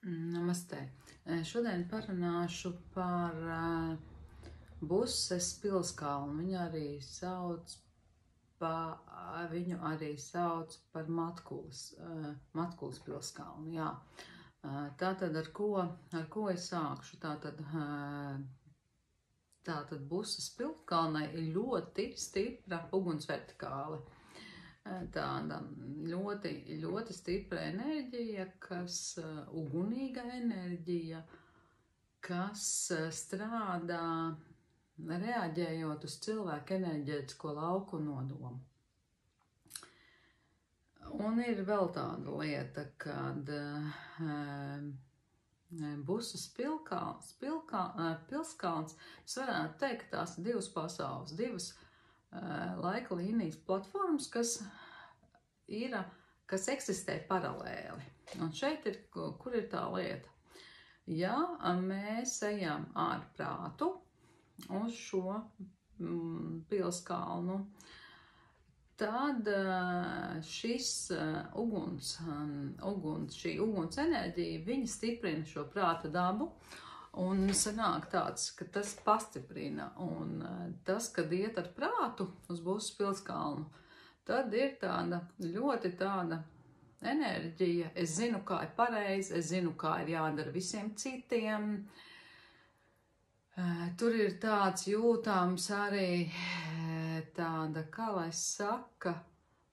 Namaste. Šodien parunāšu par Buses pilskalnu. Viņu arī sauc par Matkules pilskalnu. Jā. Tātad ar ko es sākšu? Tātad Buses pilskalnai ir ļoti stipra uguns vertikāle. Tāda ļoti stipra enerģija, ugunīga enerģija, kas strādā reaģējot uz cilvēku enerģētisko lauku nodomu. Un ir vēl tāda lieta, kad Buses pilskalns, es varētu teikt, tās ir divas pasaules, divas laika līnijas platformas, kas eksistē paralēli. Un šeit ir, kur ir tā lieta? Ja mēs ejam ar prātu uz šo pilskalnu, tad šī uguns enerģija, viņa stiprina šo prāta dabu. Un sanāk tāds, ka tas pastiprina, un tas, kad iet ar prātu uz Buses pilskalnu, tad ir tāda ļoti tāda enerģija. Es zinu, kā ir pareizi, es zinu, kā ir jādara visiem citiem. Tur ir tāds jūtams arī tāda, kā lai saka,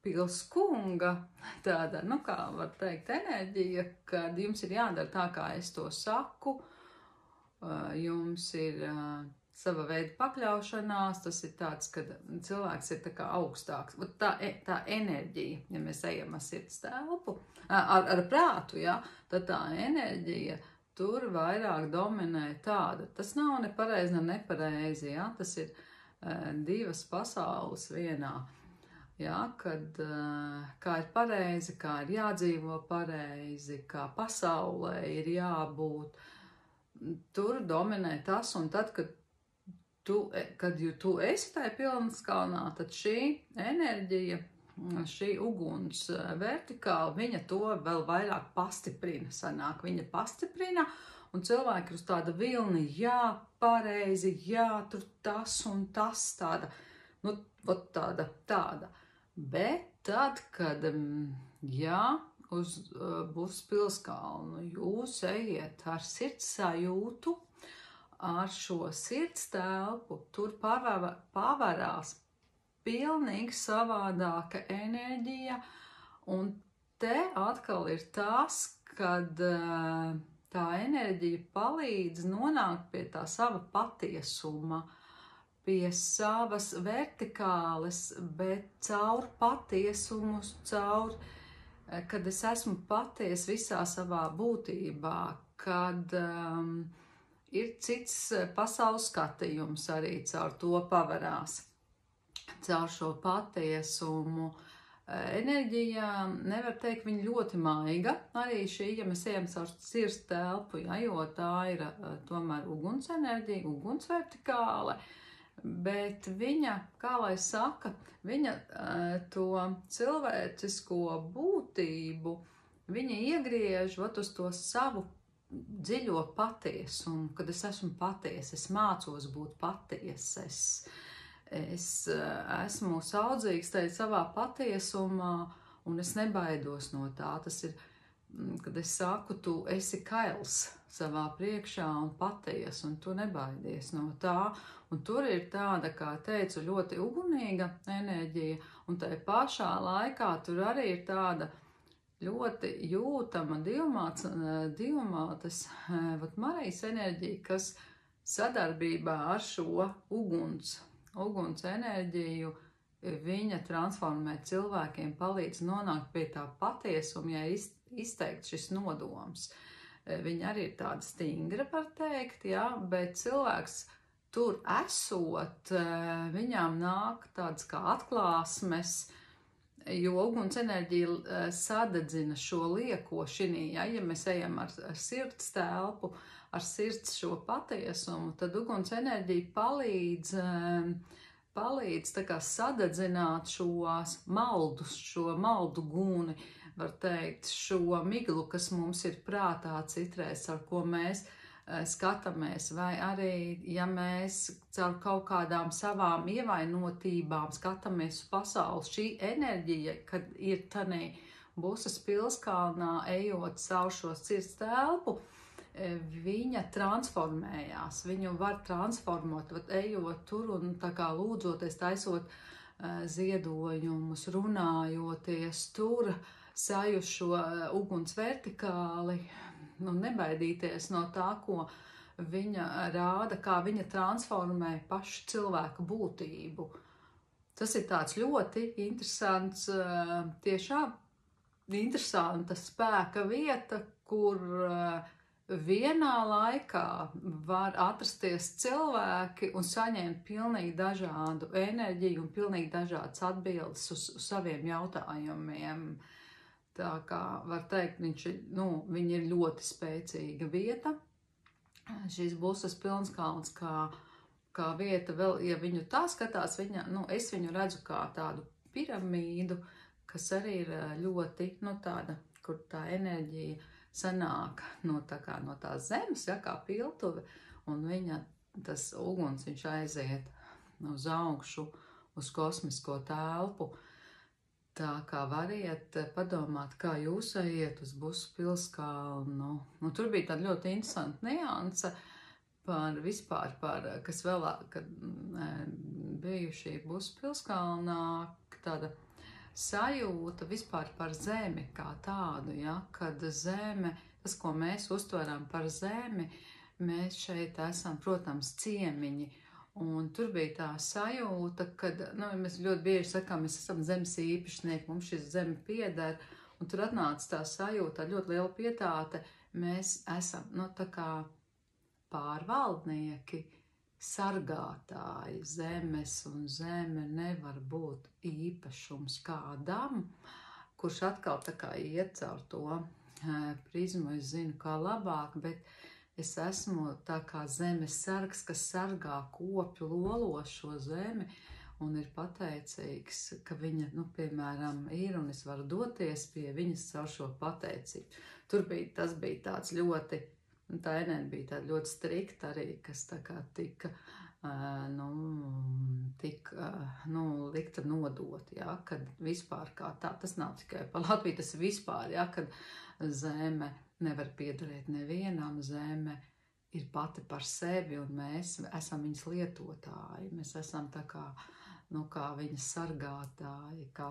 pilskunga, tāda, kā var teikt, enerģija, kad jums ir jādara tā, kā es to saku. Jums ir sava veida pakļaušanās, tas ir tāds, kad cilvēks ir tā kā augstāks. Tā enerģija, ja mēs ejam ar sirds telpu, ar prātu, ja, tad tā enerģija tur vairāk dominē tāda. Tas nav ne pareizi, ne nepareizi, ja, tas ir divas pasaules vienā. Ja, kad kā ir pareizi, kā ir jādzīvo pareizi, kā pasaulē ir jābūt. Tur dominē tas, un tad, kad tu esi tajā pilskalnā, tad šī enerģija, šī uguns vertikāli, viņa to vēl vairāk pastiprina, sanāk. Viņa pastiprina, un cilvēki ir uz tāda vilni, jā, pareizi, jā, tur tas un tas, tāda. Bet tad, kad, jā, uz Buses pilskalnu jūs ejiet ar sirds sajūtu, ar šo sirds telpu, tur pavarās pilnīgi savādāka enerģija, un te atkal ir tas, kad tā enerģija palīdz nonākt pie tā sava patiesuma, pie savas vertikāles, bet caur patiesumu, kad es esmu paties visā savā būtībā, kad ir cits pasaules skatījums arī caur to pavarās. Caur šo patiesumu enerģijā, nevar teikt, viņa ļoti maiga. Arī šī, ja mēs ejam caur sirds telpu, ja, jo tā ir tomēr uguns enerģija, uguns vertikāle. Bet viņa, kā lai saka, viņa to cilvēcisko būtību, viņa iegriež uz to savu dziļo patiesumu, kad es esmu patiesa, es mācos būt patiesa, es esmu saudzīgs tajā savā patiesumā, un es nebaidos no tā. Tas ir, kad es saku, tu esi kails savā priekšā un patiesa, un tu nebaidies no tā. Un tur ir tāda, kā teicu, ļoti ugunīga enerģija, un tajā pašā laikā tur arī ir tāda ļoti jūtama divmātes Marijas enerģija, kas sadarbībā ar šo uguns enerģiju, viņa transformē cilvēkiem, palīdz nonākt pie tā patiesuma, ja izteikt šis nodoms. Viņa arī ir tāda stingra, var teikt, ja, bet cilvēks tur esot, viņām nāk tādas kā atklāsmes, jo uguns enerģija sadedzina šo lieko šinī, ja mēs ejam ar sirds telpu, ar sirds šo patiesumu, tad uguns enerģija palīdz tā kā sadedzināt šos maldus, šo maldu gūni, var teikt, šo miglu, kas mums ir prātā citreiz, ar ko mēs skatāmies, vai arī, ja mēs caur kaut kādām savām ievainotībām skatāmies uz pasauli, šī enerģija, kad ir tanī Busas pilskalnā, ejot caur šo sirds telpu, viņa transformējās, viņu var transformot, ejot tur un tā kā lūdzoties, taisot ziedojumus, runājoties tur, sajust šo uguns vertikāli, nebaidīties no tā, ko viņa rāda, kā viņa transformē pašu cilvēku būtību. Tas ir tāds ļoti interesants, tiešām interesanta spēka vieta, kur vienā laikā var atrasties cilvēki un saņemt pilnīgi dažādu enerģiju un pilnīgi dažādas atbildes uz saviem jautājumiem. Tā kā var teikt, viņa ir ļoti spēcīga vieta. Šīs Busas pilskalns kā vieta vēl, ja viņu tā skatās, es viņu redzu kā tādu piramīdu, kas arī ir ļoti, tāda, kur tā enerģija sanāk no tās zemes, kā piltuve, un tas uguns, viņš aiziet uz augšu, uz kosmisko telpu. Tā kā variet padomāt, kā jūs ejiet uz Busas pilskalnu. Tur bija tāda ļoti interesanta nianse par kas vēl, kad biju šī Busas pilskalnā, tāda sajūta vispār par zemi kā tādu, kad zeme, tas, ko mēs uztveram par zemi, mēs šeit esam, protams, ciemiņi, un tur bija tā sajūta, kad, mēs ļoti bieži sakām, mēs esam zemes īpašnieki, mums šis zeme pieder, un tur atnāca tā sajūta, ļoti liela pietāte, mēs esam, tā kā pārvaldnieki, sargātāji zemes, un zeme nevar būt īpašums kādam, kurš atkal tā kā iet caur to prizmu, es zinu, kā labāk, bet es esmu tā kā zemes sargs, kas sargā kopju, lolo šo zemi, un ir pateicīgs, ka viņa, piemēram, ir, un es varu doties pie viņas caur šo pateicību. Tas bija tāds ļoti, tā enerģija bija tāda ļoti strikta arī, kas tā kā tika, likta nodot, kad vispār kā tā, tas nav tikai par Latviju, tas ir vispār, kad zeme nevar piederēt nevienam, zeme ir pati par sevi, un mēs esam viņas lietotāji, mēs esam tā kā, kā viņas sargātāji, kā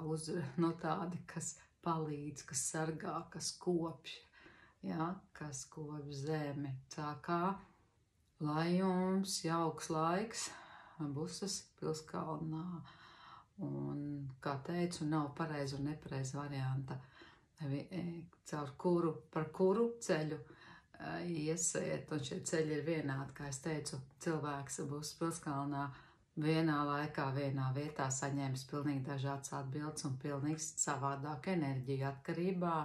tādi, kas palīdz, kas sargā, kas kopj, kas kopj zemi. Tā kā, lai jums jauks laiks Busas pilskalnā, un, kā teicu, nav pareiza un nepareiza varianta, par kuru ceļu iesiet, un šie ceļi ir vienādi, kā es teicu, cilvēks Busas pilskalnā vienā laikā, vienā vietā saņēmis pilnīgi dažādas atbildes un pilnīgi savādāk enerģiju atkarībā,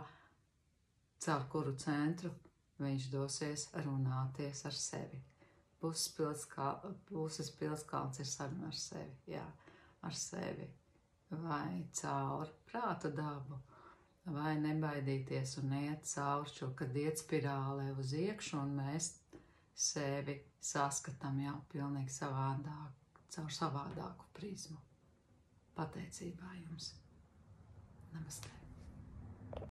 caur kuru centru viņš dosies runāties ar sevi. Busas pilskalns ir saruna ar sevi, ar sevi, vai caur prāta dabu, vai nebaidīties un iet caur šo, kad iet spirālē uz iekšu, un mēs sevi saskatām jau pilnīgi savādāk, caur savādāku prizmu. Pateicībā jums. Namaste.